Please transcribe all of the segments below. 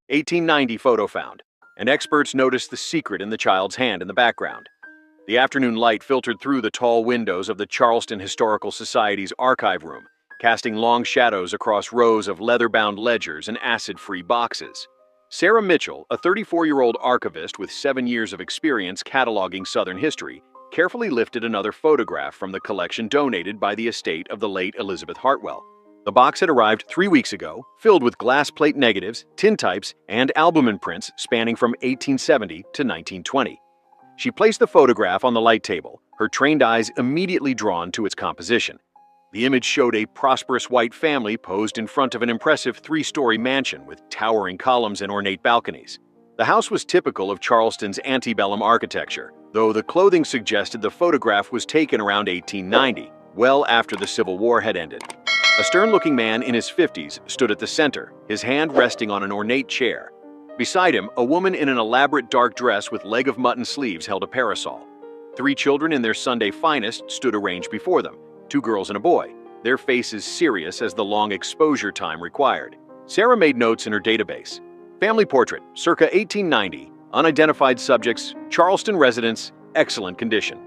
1890 photo found, and experts noticed the secret in the child's hand in the background. The afternoon light filtered through the tall windows of the Charleston Historical Society's archive room, casting long shadows across rows of leather-bound ledgers and acid-free boxes. Sarah Mitchell, a 34-year-old archivist with 7 years of experience cataloging Southern history, carefully lifted another photograph from the collection donated by the estate of the late Elizabeth Hartwell. The box had arrived 3 weeks ago, filled with glass plate negatives, tintypes, and albumin prints spanning from 1870 to 1920. She placed the photograph on the light table, her trained eyes immediately drawn to its composition. The image showed a prosperous white family posed in front of an impressive 3-story mansion with towering columns and ornate balconies. The house was typical of Charleston's antebellum architecture, though the clothing suggested the photograph was taken around 1890, well after the Civil War had ended. A stern-looking man in his 50s stood at the center, his hand resting on an ornate chair. Beside him, a woman in an elaborate dark dress with leg-of-mutton sleeves held a parasol. 3 children in their Sunday finest stood arranged before them, 2 girls and a boy, their faces serious as the long exposure time required. Sarah made notes in her database. Family portrait, circa 1890, unidentified subjects, Charleston residence, excellent condition.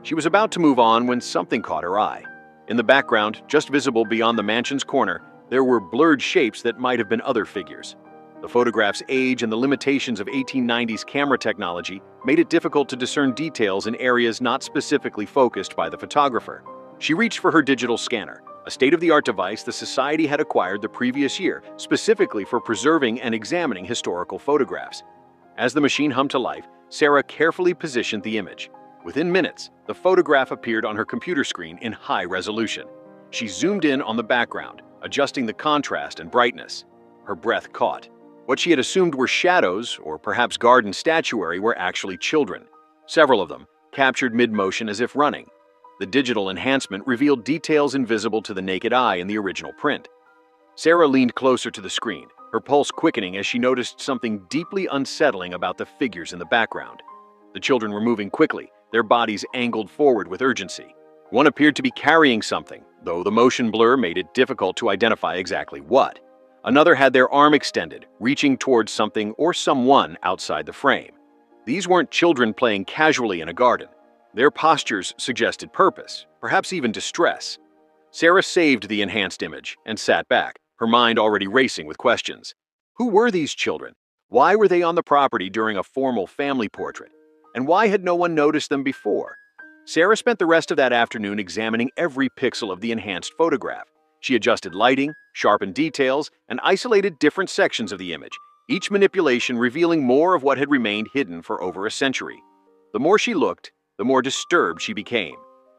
She was about to move on when something caught her eye. In the background, just visible beyond the mansion's corner, there were blurred shapes that might have been other figures. The photograph's age and the limitations of 1890's camera technology made it difficult to discern details in areas not specifically focused by the photographer. She reached for her digital scanner, a state-of-the-art device the Society had acquired the previous year specifically for preserving and examining historical photographs. As the machine hummed to life, Sarah carefully positioned the image. Within minutes, the photograph appeared on her computer screen in high resolution. She zoomed in on the background, adjusting the contrast and brightness. Her breath caught. What she had assumed were shadows, or perhaps garden statuary, were actually children. Several of them, captured mid-motion as if running. The digital enhancement revealed details invisible to the naked eye in the original print. Sarah leaned closer to the screen, her pulse quickening as she noticed something deeply unsettling about the figures in the background. The children were moving quickly, their bodies angled forward with urgency. One appeared to be carrying something, though the motion blur made it difficult to identify exactly what. Another had their arm extended, reaching towards something or someone outside the frame. These weren't children playing casually in a garden. Their postures suggested purpose, perhaps even distress. Sarah saved the enhanced image and sat back, her mind already racing with questions. Who were these children? Why were they on the property during a formal family portrait? And why had no one noticed them before? Sarah spent the rest of that afternoon examining every pixel of the enhanced photograph. She adjusted lighting, sharpened details, and isolated different sections of the image, each manipulation revealing more of what had remained hidden for over a century. The more she looked, the more disturbed she became.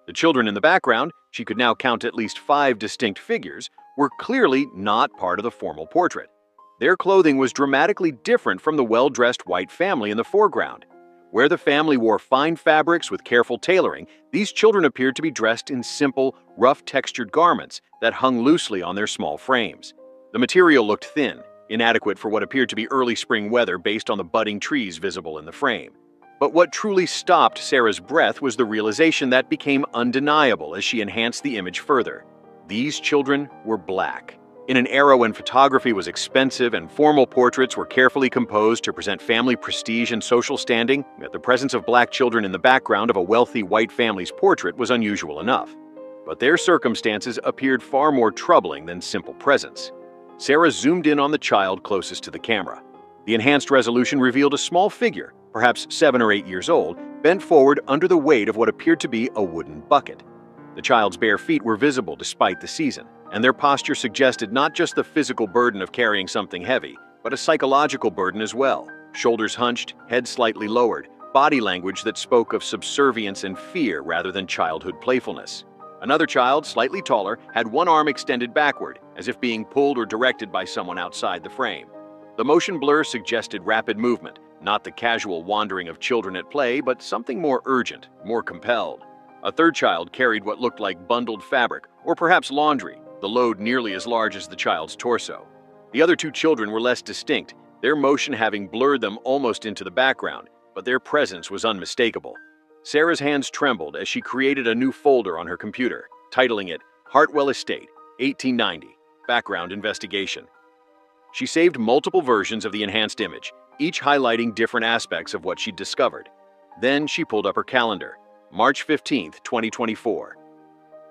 The children in the background, she could now count at least 5 distinct figures, were clearly not part of the formal portrait. Their clothing was dramatically different from the well-dressed white family in the foreground. Where the family wore fine fabrics with careful tailoring, these children appeared to be dressed in simple, rough-textured garments that hung loosely on their small frames. The material looked thin, inadequate for what appeared to be early spring weather based on the budding trees visible in the frame. But what truly stopped Sarah's breath was the realization that became undeniable as she enhanced the image further. These children were black. In an era when photography was expensive and formal portraits were carefully composed to present family prestige and social standing, the presence of black children in the background of a wealthy white family's portrait was unusual enough. But their circumstances appeared far more troubling than simple presence. Sarah zoomed in on the child closest to the camera. The enhanced resolution revealed a small figure, perhaps 7 or 8 years old, bent forward under the weight of what appeared to be a wooden bucket. The child's bare feet were visible despite the season, and their posture suggested not just the physical burden of carrying something heavy, but a psychological burden as well. Shoulders hunched, head slightly lowered, body language that spoke of subservience and fear rather than childhood playfulness. Another child, slightly taller, had one arm extended backward, as if being pulled or directed by someone outside the frame. The motion blur suggested rapid movement, not the casual wandering of children at play, but something more urgent, more compelled. A third child carried what looked like bundled fabric, or perhaps laundry, the load nearly as large as the child's torso. The other 2 children were less distinct, their motion having blurred them almost into the background, but their presence was unmistakable. Sarah's hands trembled as she created a new folder on her computer, titling it Hartwell Estate, 1890, Background Investigation. She saved multiple versions of the enhanced image, each highlighting different aspects of what she'd discovered. Then she pulled up her calendar. March 15, 2024.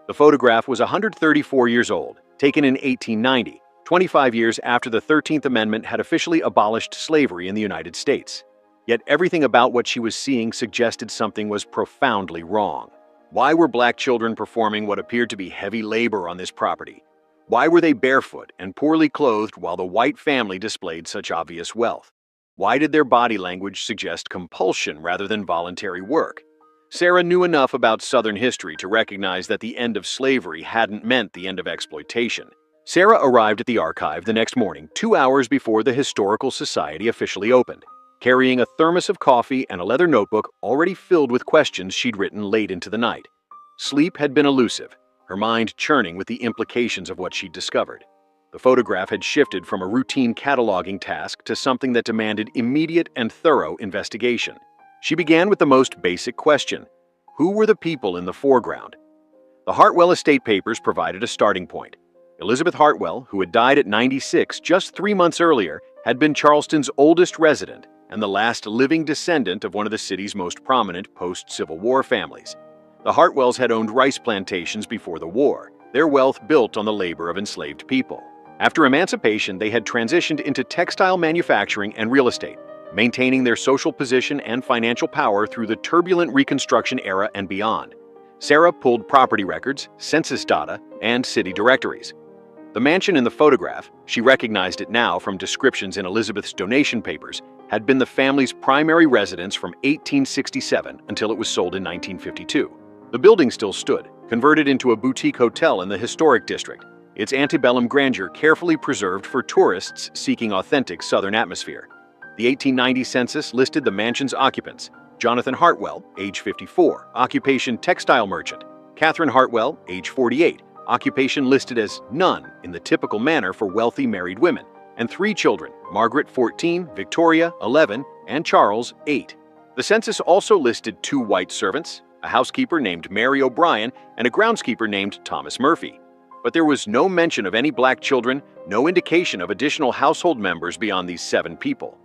The photograph was 134 years old, taken in 1890, 25 years after the 13th Amendment had officially abolished slavery in the United States. Yet everything about what she was seeing suggested something was profoundly wrong. Why were black children performing what appeared to be heavy labor on this property? Why were they barefoot and poorly clothed while the white family displayed such obvious wealth? Why did their body language suggest compulsion rather than voluntary work? Sarah knew enough about Southern history to recognize that the end of slavery hadn't meant the end of exploitation. Sarah arrived at the archive the next morning, 2 hours before the Historical Society officially opened, carrying a thermos of coffee and a leather notebook already filled with questions she'd written late into the night. Sleep had been elusive, her mind churning with the implications of what she'd discovered. The photograph had shifted from a routine cataloging task to something that demanded immediate and thorough investigation. She began with the most basic question: who were the people in the foreground? The Hartwell estate papers provided a starting point. Elizabeth Hartwell, who had died at 96 just 3 months earlier, had been Charleston's oldest resident and the last living descendant of one of the city's most prominent post-Civil War families. The Hartwells had owned rice plantations before the war, their wealth built on the labor of enslaved people. After emancipation, they had transitioned into textile manufacturing and real estate, maintaining their social position and financial power through the turbulent Reconstruction era and beyond. Sarah pulled property records, census data, and city directories. The mansion in the photograph, she recognized it now from descriptions in Elizabeth's donation papers, had been the family's primary residence from 1867 until it was sold in 1952. The building still stood, converted into a boutique hotel in the historic district, its antebellum grandeur carefully preserved for tourists seeking authentic Southern atmosphere. The 1890 census listed the mansion's occupants: Jonathan Hartwell, age 54, occupation textile merchant; Catherine Hartwell, age 48, occupation listed as none in the typical manner for wealthy married women; and 3 children: Margaret, 14, Victoria, 11, and Charles, 8. The census also listed 2 white servants, a housekeeper named Mary O'Brien, and a groundskeeper named Thomas Murphy. But there was no mention of any black children, no indication of additional household members beyond these 7 people.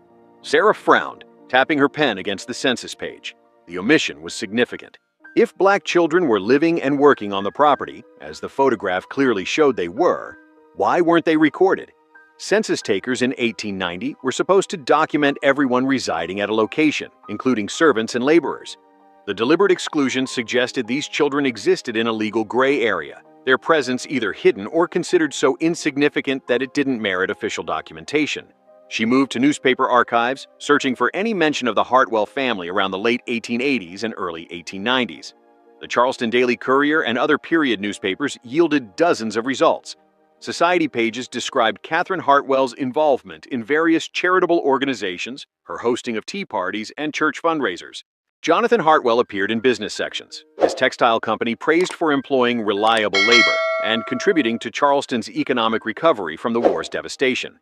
Sarah frowned, tapping her pen against the census page. The omission was significant. If black children were living and working on the property, as the photograph clearly showed they were, why weren't they recorded? Census takers in 1890 were supposed to document everyone residing at a location, including servants and laborers. The deliberate exclusion suggested these children existed in a legal gray area, their presence either hidden or considered so insignificant that it didn't merit official documentation. She moved to newspaper archives, searching for any mention of the Hartwell family around the late 1880s and early 1890s. The Charleston Daily Courier and other period newspapers yielded dozens of results. Society pages described Catherine Hartwell's involvement in various charitable organizations, her hosting of tea parties, and church fundraisers. Jonathan Hartwell appeared in business sections, his textile company praised for employing reliable labor and contributing to Charleston's economic recovery from the war's devastation.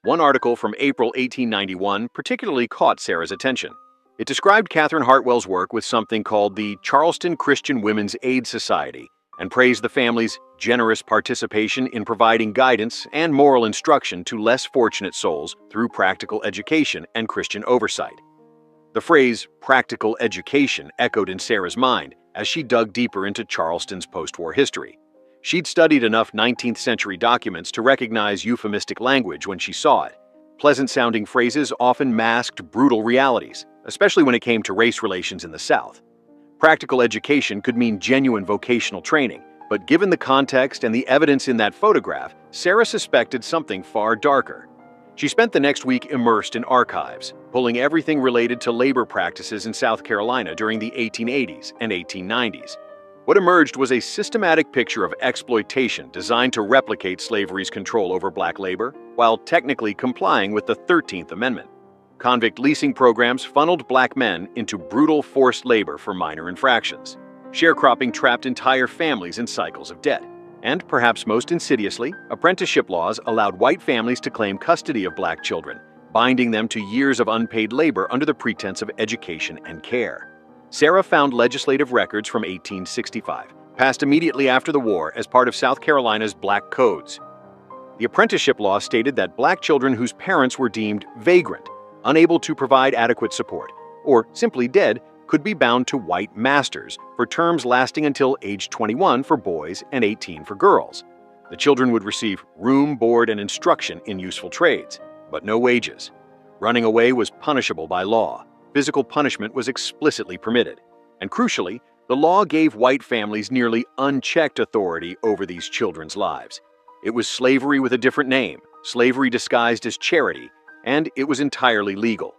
One article from April 1891 particularly caught Sarah's attention. It described Catherine Hartwell's work with something called the Charleston Christian Women's Aid Society and praised the family's generous participation in providing guidance and moral instruction to less fortunate souls through practical education and Christian oversight. The phrase practical education echoed in Sarah's mind as she dug deeper into Charleston's post-war history. She'd studied enough 19th century documents to recognize euphemistic language when she saw it. Pleasant-sounding phrases often masked brutal realities, especially when it came to race relations in the South. Practical education could mean genuine vocational training, but given the context and the evidence in that photograph, Sarah suspected something far darker. She spent the next week immersed in archives, pulling everything related to labor practices in South Carolina during the 1880s and 1890s. What emerged was a systematic picture of exploitation designed to replicate slavery's control over black labor, while technically complying with the 13th Amendment. Convict leasing programs funneled black men into brutal forced labor for minor infractions. Sharecropping trapped entire families in cycles of debt. And, perhaps most insidiously, apprenticeship laws allowed white families to claim custody of black children, binding them to years of unpaid labor under the pretense of education and care. Sarah found legislative records from 1865, passed immediately after the war as part of South Carolina's Black Codes. The apprenticeship law stated that black children whose parents were deemed vagrant, unable to provide adequate support, or simply dead, could be bound to white masters for terms lasting until age 21 for boys and 18 for girls. The children would receive room, board, and instruction in useful trades, but no wages. Running away was punishable by law. Physical punishment was explicitly permitted. And crucially, the law gave white families nearly unchecked authority over these children's lives. It was slavery with a different name, slavery disguised as charity, and it was entirely legal.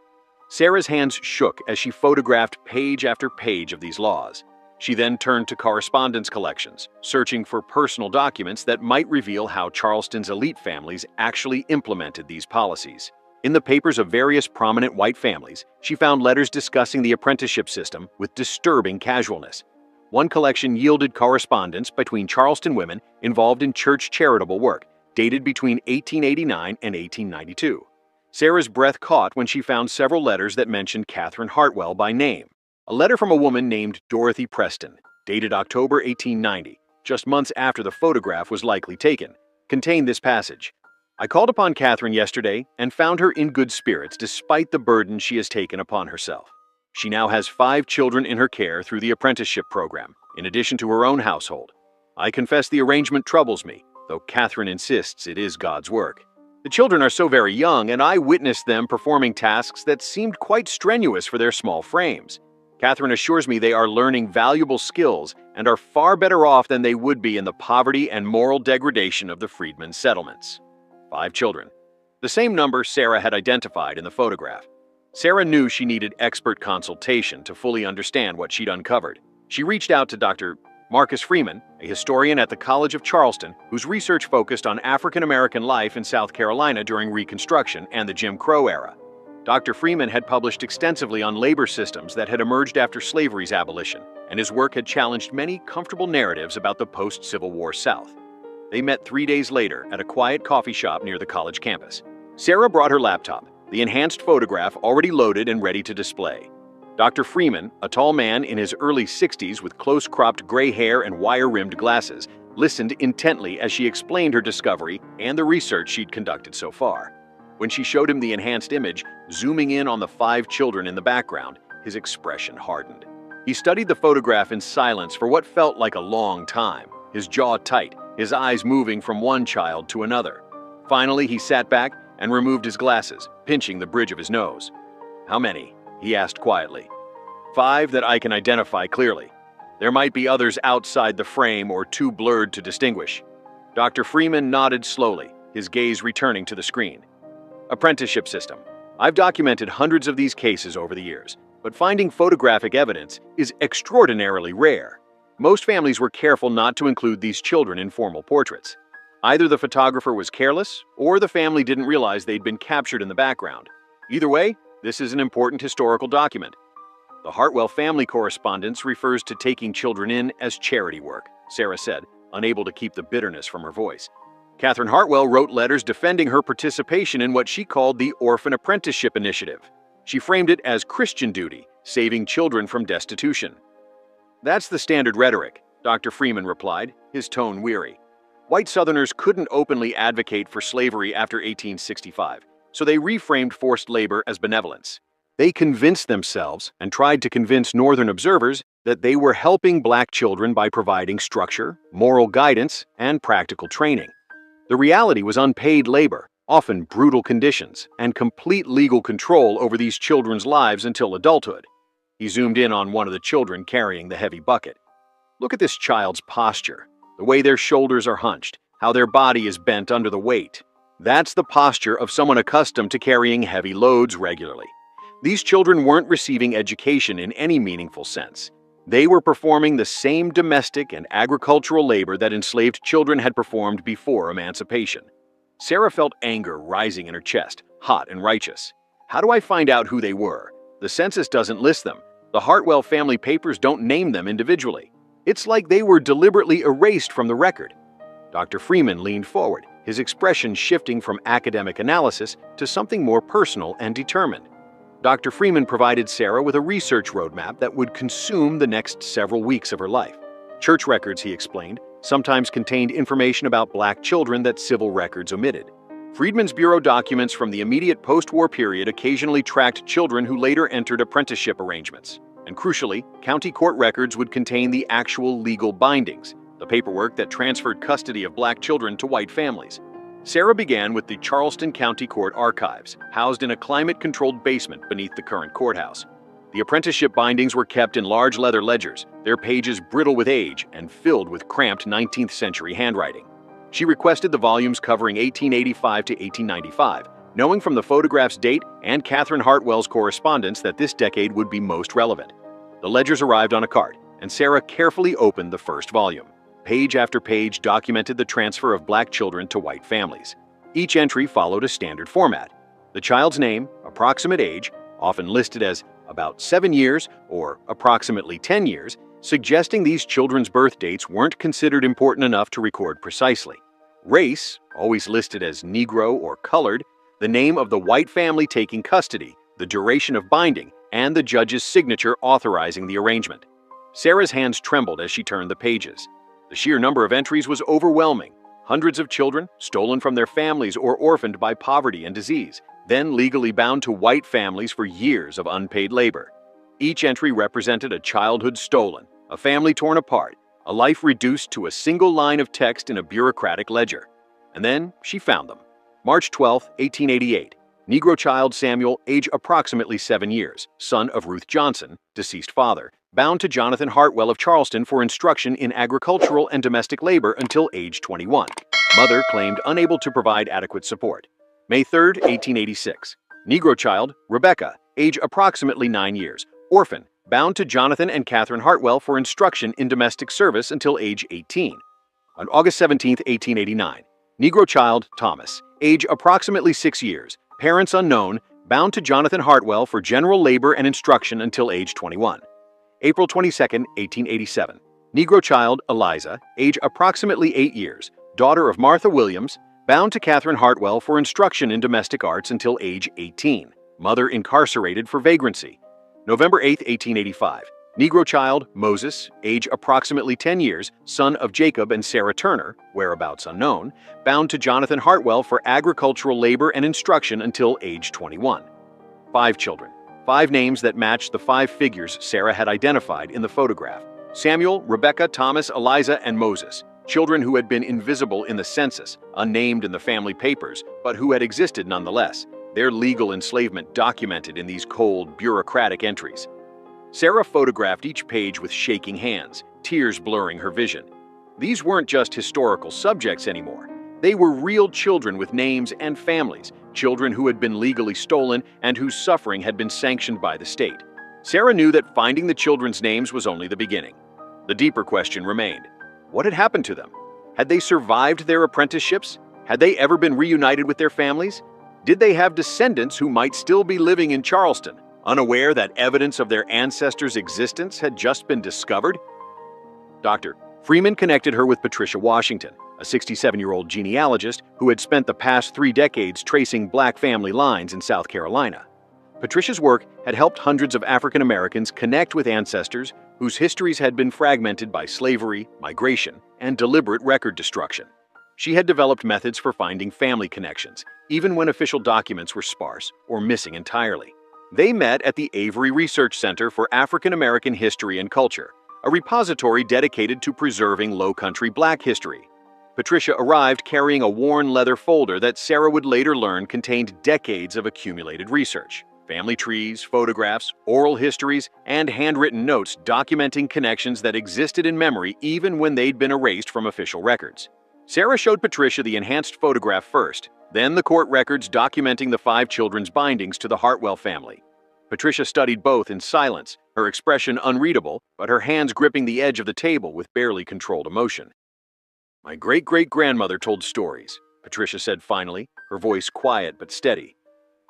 Sarah's hands shook as she photographed page after page of these laws. She then turned to correspondence collections, searching for personal documents that might reveal how Charleston's elite families actually implemented these policies. In the papers of various prominent white families, she found letters discussing the apprenticeship system with disturbing casualness. One collection yielded correspondence between Charleston women involved in church charitable work, dated between 1889 and 1892. Sarah's breath caught when she found several letters that mentioned Catherine Hartwell by name. A letter from a woman named Dorothy Preston, dated October 1890, just months after the photograph was likely taken, contained this passage. I called upon Catherine yesterday and found her in good spirits despite the burden she has taken upon herself. She now has 5 children in her care through the apprenticeship program, in addition to her own household. I confess the arrangement troubles me, though Catherine insists it is God's work. The children are so very young, and I witnessed them performing tasks that seemed quite strenuous for their small frames. Catherine assures me they are learning valuable skills and are far better off than they would be in the poverty and moral degradation of the freedmen's settlements. 5 children. The same number Sarah had identified in the photograph. Sarah knew she needed expert consultation to fully understand what she'd uncovered. She reached out to Dr. Marcus Freeman, a historian at the College of Charleston, whose research focused on African American life in South Carolina during Reconstruction and the Jim Crow era. Dr. Freeman had published extensively on labor systems that had emerged after slavery's abolition, and his work had challenged many comfortable narratives about the post-Civil War South. They met 3 days later at a quiet coffee shop near the college campus. Sarah brought her laptop, the enhanced photograph already loaded and ready to display. Dr. Freeman, a tall man in his early 60s with close-cropped gray hair and wire-rimmed glasses, listened intently as she explained her discovery and the research she'd conducted so far. When she showed him the enhanced image, zooming in on the 5 children in the background, his expression hardened. He studied the photograph in silence for what felt like a long time, his jaw tight, his eyes moving from one child to another. Finally, he sat back and removed his glasses, pinching the bridge of his nose. "How many?" he asked quietly. "5 that I can identify clearly. There might be others outside the frame or too blurred to distinguish." Dr. Freeman nodded slowly, his gaze returning to the screen. Apprenticeship system. I've documented hundreds of these cases over the years, but finding photographic evidence is extraordinarily rare. Most families were careful not to include these children in formal portraits. Either the photographer was careless, or the family didn't realize they'd been captured in the background. Either way, this is an important historical document. The Hartwell family correspondence refers to taking children in as charity work, Sarah said, unable to keep the bitterness from her voice. Catherine Hartwell wrote letters defending her participation in what she called the Orphan Apprenticeship Initiative. She framed it as Christian duty, saving children from destitution. "That's the standard rhetoric," Dr. Freeman replied, his tone weary. White Southerners couldn't openly advocate for slavery after 1865, so they reframed forced labor as benevolence. They convinced themselves, and tried to convince Northern observers, that they were helping black children by providing structure, moral guidance, and practical training. The reality was unpaid labor, often brutal conditions, and complete legal control over these children's lives until adulthood. He zoomed in on one of the children carrying the heavy bucket. "Look at this child's posture, the way their shoulders are hunched, how their body is bent under the weight. That's the posture of someone accustomed to carrying heavy loads regularly. These children weren't receiving education in any meaningful sense. They were performing the same domestic and agricultural labor that enslaved children had performed before emancipation." Sarah felt anger rising in her chest, hot and righteous. "How do I find out who they were? The census doesn't list them. The Hartwell family papers don't name them individually. It's like they were deliberately erased from the record." Dr. Freeman leaned forward, his expression shifting from academic analysis to something more personal and determined. Dr. Freeman provided Sarah with a research roadmap that would consume the next several weeks of her life. Church records, he explained, sometimes contained information about black children that civil records omitted. Freedmen's Bureau documents from the immediate post-war period occasionally tracked children who later entered apprenticeship arrangements. And crucially, county court records would contain the actual legal bindings, the paperwork that transferred custody of black children to white families. Sarah began with the Charleston County Court Archives, housed in a climate-controlled basement beneath the current courthouse. The apprenticeship bindings were kept in large leather ledgers, their pages brittle with age and filled with cramped 19th-century handwriting. She requested the volumes covering 1885 to 1895, knowing from the photograph's date and Catherine Hartwell's correspondence that this decade would be most relevant. The ledgers arrived on a cart, and Sarah carefully opened the first volume. Page after page documented the transfer of black children to white families. Each entry followed a standard format. The child's name, approximate age, often listed as about 7 years or approximately 10 years, suggesting these children's birth dates weren't considered important enough to record precisely. Race, always listed as Negro or colored, the name of the white family taking custody, the duration of binding, and the judge's signature authorizing the arrangement. Sarah's hands trembled as she turned the pages. The sheer number of entries was overwhelming. Hundreds of children, stolen from their families or orphaned by poverty and disease, then legally bound to white families for years of unpaid labor. Each entry represented a childhood stolen, a family torn apart, a life reduced to a single line of text in a bureaucratic ledger. And then she found them. March 12, 1888. Negro child Samuel, age approximately 7 years, son of Ruth Johnson, deceased father, bound to Jonathan Hartwell of Charleston for instruction in agricultural and domestic labor until age 21. Mother claimed unable to provide adequate support. May 3, 1886. Negro child Rebecca, age approximately 9 years, orphan, bound to Jonathan and Catherine Hartwell for instruction in domestic service until age 18. On August 17, 1889. Negro child Thomas, age approximately 6 years, parents unknown, bound to Jonathan Hartwell for general labor and instruction until age 21. April 22, 1887. Negro child Eliza, age approximately 8 years, daughter of Martha Williams, bound to Catherine Hartwell for instruction in domestic arts until age 18. Mother incarcerated for vagrancy. November 8, 1885. Negro child Moses, age approximately 10 years, son of Jacob and Sarah Turner, whereabouts unknown, bound to Jonathan Hartwell for agricultural labor and instruction until age 21. 5 children. 5 names that matched the 5 figures Sarah had identified in the photograph. Samuel, Rebecca, Thomas, Eliza, and Moses. Children who had been invisible in the census, unnamed in the family papers, but who had existed nonetheless. Their legal enslavement documented in these cold, bureaucratic entries. Sarah photographed each page with shaking hands, tears blurring her vision. These weren't just historical subjects anymore. They were real children with names and families, children who had been legally stolen and whose suffering had been sanctioned by the state. Sarah knew that finding the children's names was only the beginning. The deeper question remained. What had happened to them? Had they survived their apprenticeships? Had they ever been reunited with their families? Did they have descendants who might still be living in Charleston, unaware that evidence of their ancestors' existence had just been discovered? Dr. Freeman connected her with Patricia Washington, a 67-year-old genealogist who had spent the past 3 decades tracing black family lines in South Carolina. Patricia's work had helped hundreds of African Americans connect with ancestors whose histories had been fragmented by slavery, migration, and deliberate record destruction. She had developed methods for finding family connections, even when official documents were sparse or missing entirely. They met at the Avery Research Center for African American History and Culture, a repository dedicated to preserving Low-Country Black history. Patricia arrived carrying a worn leather folder that Sarah would later learn contained decades of accumulated research. Family trees, photographs, oral histories, and handwritten notes documenting connections that existed in memory even when they'd been erased from official records. Sarah showed Patricia the enhanced photograph first, then the court records documenting the 5 children's bindings to the Hartwell family. Patricia studied both in silence, her expression unreadable, but her hands gripping the edge of the table with barely controlled emotion. "My great-great-grandmother told stories," Patricia said finally, her voice quiet but steady.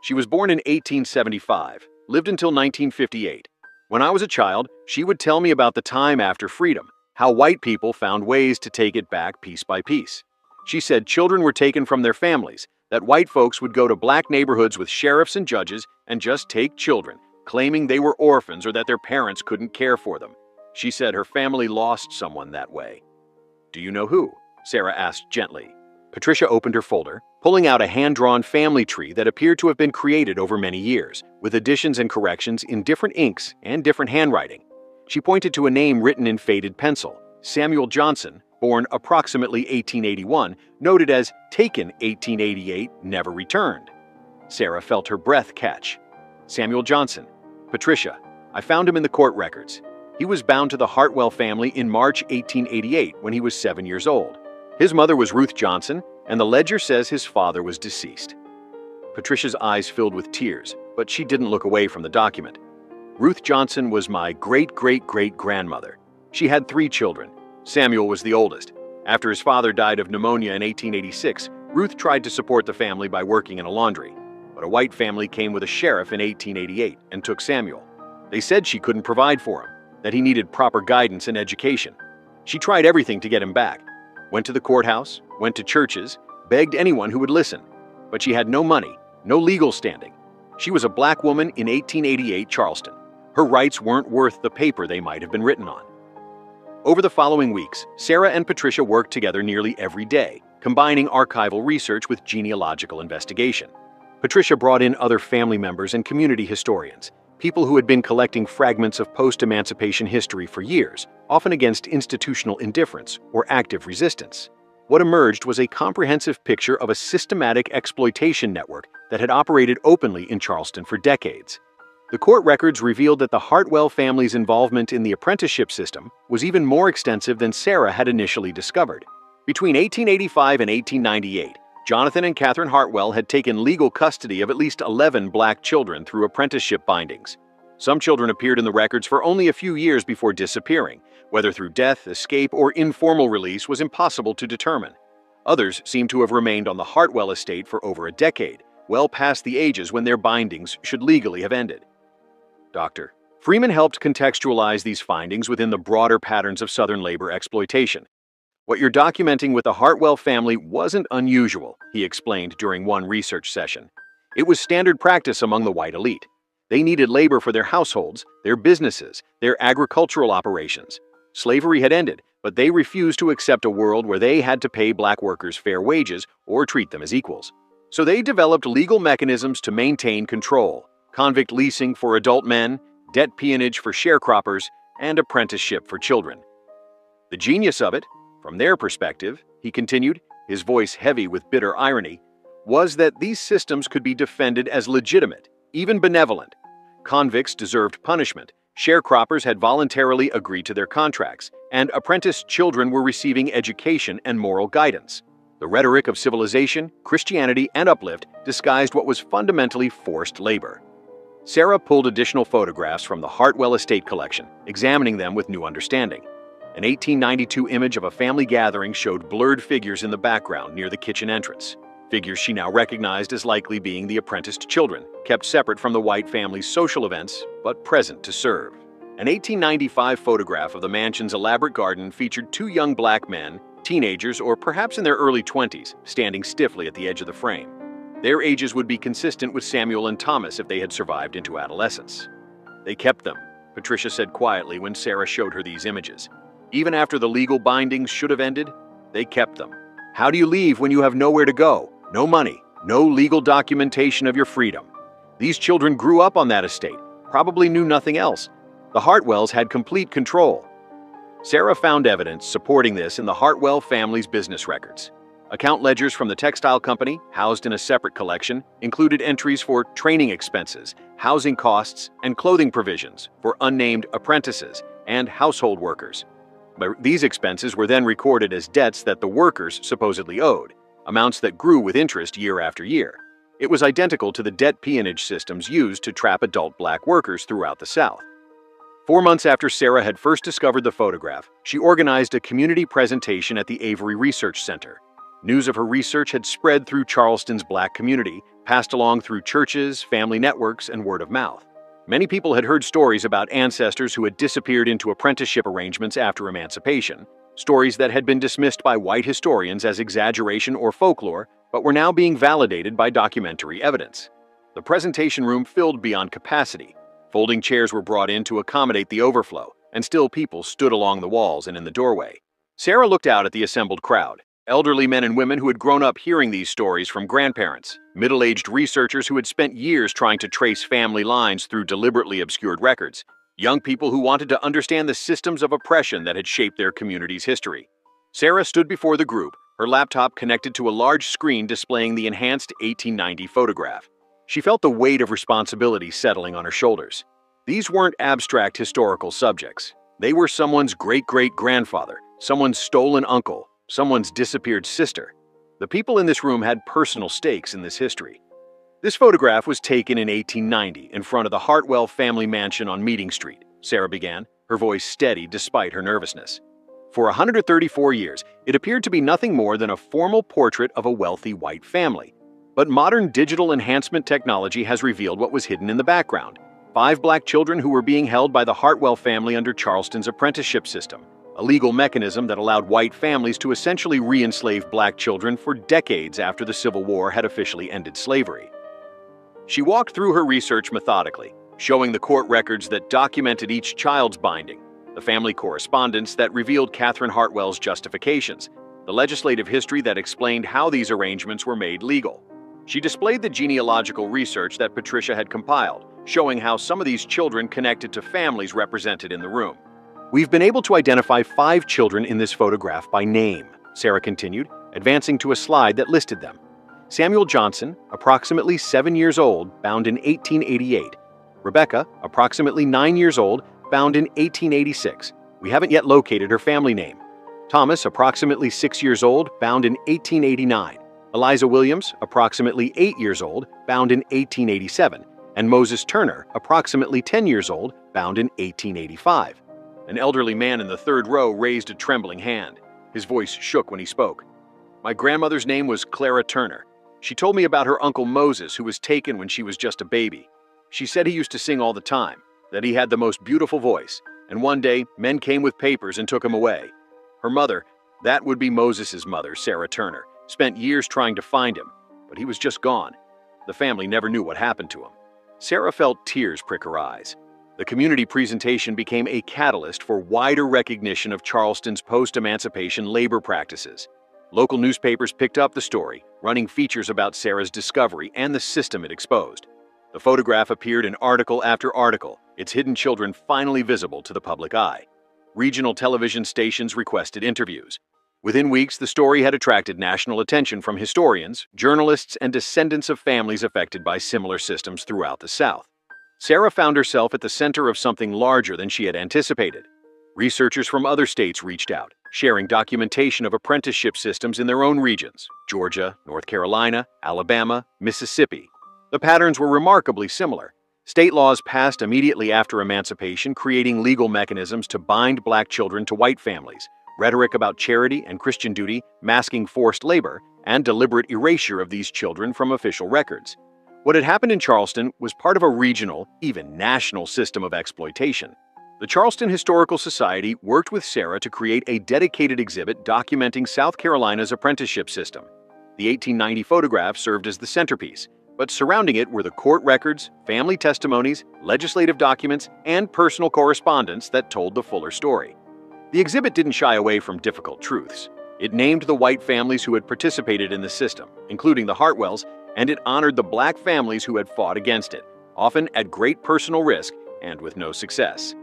"She was born in 1875, lived until 1958. When I was a child, she would tell me about the time after freedom, how white people found ways to take it back piece by piece. She said children were taken from their families, that white folks would go to black neighborhoods with sheriffs and judges and just take children, claiming they were orphans or that their parents couldn't care for them. She said her family lost someone that way." "Do you know who?" Sarah asked gently. Patricia opened her folder, pulling out a hand-drawn family tree that appeared to have been created over many years, with additions and corrections in different inks and different handwriting. She pointed to a name written in faded pencil: Samuel Johnson, born approximately 1881, noted as taken 1888, never returned. Sarah felt her breath catch. Samuel Johnson. Patricia, I found him in the court records. He was bound to the Hartwell family in March 1888 when he was 7 years old. His mother was Ruth Johnson, and the ledger says his father was deceased. Patricia's eyes filled with tears, but she didn't look away from the document. Ruth Johnson was my great-great-great-grandmother. She had 3 children. Samuel was the oldest. After his father died of pneumonia in 1886, Ruth tried to support the family by working in a laundry. But a white family came with a sheriff in 1888 and took Samuel. They said she couldn't provide for him, that he needed proper guidance and education. She tried everything to get him back. Went to the courthouse, went to churches, begged anyone who would listen. But she had no money, no legal standing. She was a black woman in 1888 Charleston. Her rights weren't worth the paper they might have been written on. Over the following weeks, Sarah and Patricia worked together nearly every day, combining archival research with genealogical investigation. Patricia brought in other family members and community historians, people who had been collecting fragments of post-emancipation history for years, often against institutional indifference or active resistance. What emerged was a comprehensive picture of a systematic exploitation network that had operated openly in Charleston for decades. The court records revealed that the Hartwell family's involvement in the apprenticeship system was even more extensive than Sarah had initially discovered. Between 1885 and 1898, Jonathan and Catherine Hartwell had taken legal custody of at least 11 black children through apprenticeship bindings. Some children appeared in the records for only a few years before disappearing. Whether through death, escape, or informal release was impossible to determine. Others seem to have remained on the Hartwell estate for over a decade, well past the ages when their bindings should legally have ended. Dr. Freeman helped contextualize these findings within the broader patterns of Southern labor exploitation. What you're documenting with the Hartwell family wasn't unusual, he explained during one research session. It was standard practice among the white elite. They needed labor for their households, their businesses, their agricultural operations. Slavery had ended, but they refused to accept a world where they had to pay black workers fair wages or treat them as equals. So they developed legal mechanisms to maintain control: convict leasing for adult men, debt peonage for sharecroppers, and apprenticeship for children. The genius of it, from their perspective, he continued, his voice heavy with bitter irony, was that these systems could be defended as legitimate, even benevolent. Convicts deserved punishment, sharecroppers had voluntarily agreed to their contracts, and apprenticed children were receiving education and moral guidance. The rhetoric of civilization, Christianity, and uplift disguised what was fundamentally forced labor. Sarah pulled additional photographs from the Hartwell estate collection, examining them with new understanding. An 1892 image of a family gathering showed blurred figures in the background near the kitchen entrance. Figures she now recognized as likely being the apprenticed children, kept separate from the white family's social events, but present to serve. An 1895 photograph of the mansion's elaborate garden featured 2 young black men, teenagers or perhaps in their early 20s, standing stiffly at the edge of the frame. Their ages would be consistent with Samuel and Thomas if they had survived into adolescence. They kept them, Patricia said quietly when Sarah showed her these images. Even after the legal bindings should have ended, they kept them. How do you leave when you have nowhere to go? No money, no legal documentation of your freedom. These children grew up on that estate, probably knew nothing else. The Hartwells had complete control. Sarah found evidence supporting this in the Hartwell family's business records. Account ledgers from the textile company, housed in a separate collection, included entries for training expenses, housing costs, and clothing provisions for unnamed apprentices and household workers. But these expenses were then recorded as debts that the workers supposedly owed, amounts that grew with interest year after year. It was identical to the debt peonage systems used to trap adult black workers throughout the South. 4 months after Sarah had first discovered the photograph, she organized a community presentation at the Avery Research Center. News of her research had spread through Charleston's black community, passed along through churches, family networks, and word of mouth. Many people had heard stories about ancestors who had disappeared into apprenticeship arrangements after emancipation, stories that had been dismissed by white historians as exaggeration or folklore, but were now being validated by documentary evidence. The presentation room filled beyond capacity. Folding chairs were brought in to accommodate the overflow, and still people stood along the walls and in the doorway. Sarah looked out at the assembled crowd. Elderly men and women who had grown up hearing these stories from grandparents, middle-aged researchers who had spent years trying to trace family lines through deliberately obscured records, young people who wanted to understand the systems of oppression that had shaped their community's history. Sarah stood before the group, her laptop connected to a large screen displaying the enhanced 1890 photograph. She felt the weight of responsibility settling on her shoulders. These weren't abstract historical subjects. They were someone's great-great-grandfather, someone's stolen uncle, someone's disappeared sister. The people in this room had personal stakes in this history. This photograph was taken in 1890 in front of the Hartwell family mansion on Meeting Street, Sarah began, her voice steady despite her nervousness. For 134 years, it appeared to be nothing more than a formal portrait of a wealthy white family. But modern digital enhancement technology has revealed what was hidden in the background. 5 black children who were being held by the Hartwell family under Charleston's apprenticeship system, a legal mechanism that allowed white families to essentially re-enslave black children for decades after the Civil War had officially ended slavery. She walked through her research methodically, showing the court records that documented each child's binding, the family correspondence that revealed Catherine Hartwell's justifications, the legislative history that explained how these arrangements were made legal. She displayed the genealogical research that Patricia had compiled, showing how some of these children connected to families represented in the room. We've been able to identify 5 children in this photograph by name, Sarah continued, advancing to a slide that listed them. Samuel Johnson, approximately 7 years old, bound in 1888. Rebecca, approximately 9 years old, bound in 1886. We haven't yet located her family name. Thomas, approximately 6 years old, bound in 1889. Eliza Williams, approximately 8 years old, bound in 1887. And Moses Turner, approximately 10 years old, bound in 1885. An elderly man in the third row raised a trembling hand. His voice shook when he spoke. My grandmother's name was Clara Turner. She told me about her uncle Moses, who was taken when she was just a baby. She said he used to sing all the time, that he had the most beautiful voice, and one day men came with papers and took him away. Her mother, that would be Moses's mother, Sarah Turner, spent years trying to find him, but he was just gone. The family never knew what happened to him. Sarah felt tears prick her eyes. The community presentation became a catalyst for wider recognition of Charleston's post-emancipation labor practices. Local newspapers picked up the story, running features about Sarah's discovery and the system it exposed. The photograph appeared in article after article, its hidden children finally visible to the public eye. Regional television stations requested interviews. Within weeks, the story had attracted national attention from historians, journalists, and descendants of families affected by similar systems throughout the South. Sarah found herself at the center of something larger than she had anticipated. Researchers from other states reached out, sharing documentation of apprenticeship systems in their own regions: Georgia, North Carolina, Alabama, Mississippi. The patterns were remarkably similar. State laws passed immediately after emancipation, creating legal mechanisms to bind black children to white families, rhetoric about charity and Christian duty masking forced labor, and deliberate erasure of these children from official records. What had happened in Charleston was part of a regional, even national system of exploitation. The Charleston Historical Society worked with Sarah to create a dedicated exhibit documenting South Carolina's apprenticeship system. The 1890 photograph served as the centerpiece, but surrounding it were the court records, family testimonies, legislative documents, and personal correspondence that told the fuller story. The exhibit didn't shy away from difficult truths. It named the white families who had participated in the system, including the Hartwells, and it honored the black families who had fought against it, often at great personal risk and with no success.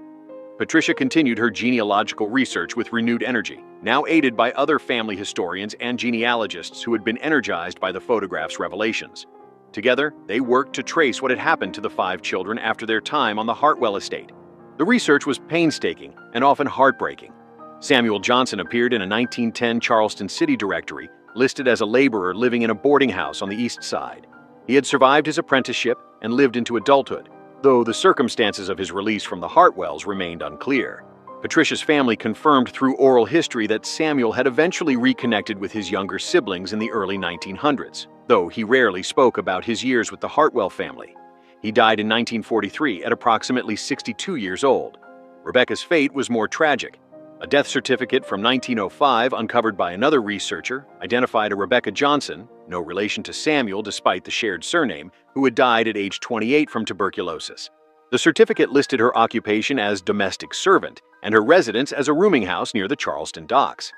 Patricia continued her genealogical research with renewed energy, now aided by other family historians and genealogists who had been energized by the photograph's revelations. Together, they worked to trace what had happened to the 5 children after their time on the Hartwell estate. The research was painstaking and often heartbreaking. Samuel Johnson appeared in a 1910 Charleston City directory, listed as a laborer living in a boarding house on the east side. He had survived his apprenticeship and lived into adulthood, though the circumstances of his release from the Hartwells remained unclear. Patricia's family confirmed through oral history that Samuel had eventually reconnected with his younger siblings in the early 1900s, though he rarely spoke about his years with the Hartwell family. He died in 1943 at approximately 62 years old. Rebecca's fate was more tragic. A death certificate from 1905, uncovered by another researcher, identified a Rebecca Johnson, no relation to Samuel despite the shared surname, who had died at age 28 from tuberculosis. The certificate listed her occupation as domestic servant and her residence as a rooming house near the Charleston docks.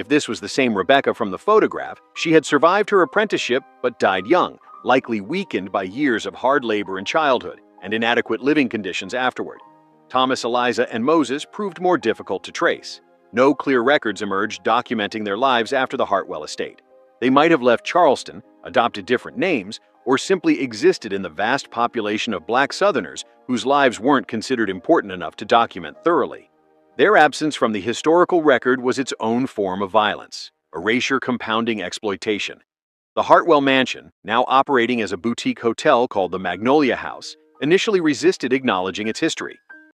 If this was the same Rebecca from the photograph, she had survived her apprenticeship but died young, likely weakened by years of hard labor in childhood and inadequate living conditions afterward. Thomas, Eliza, and Moses proved more difficult to trace. No clear records emerged documenting their lives after the Hartwell estate. They might have left Charleston, adopted different names, or simply existed in the vast population of Black Southerners whose lives weren't considered important enough to document thoroughly. Their absence from the historical record was its own form of violence, erasure compounding exploitation. The Hartwell Mansion, now operating as a boutique hotel called the Magnolia House, initially resisted acknowledging its history.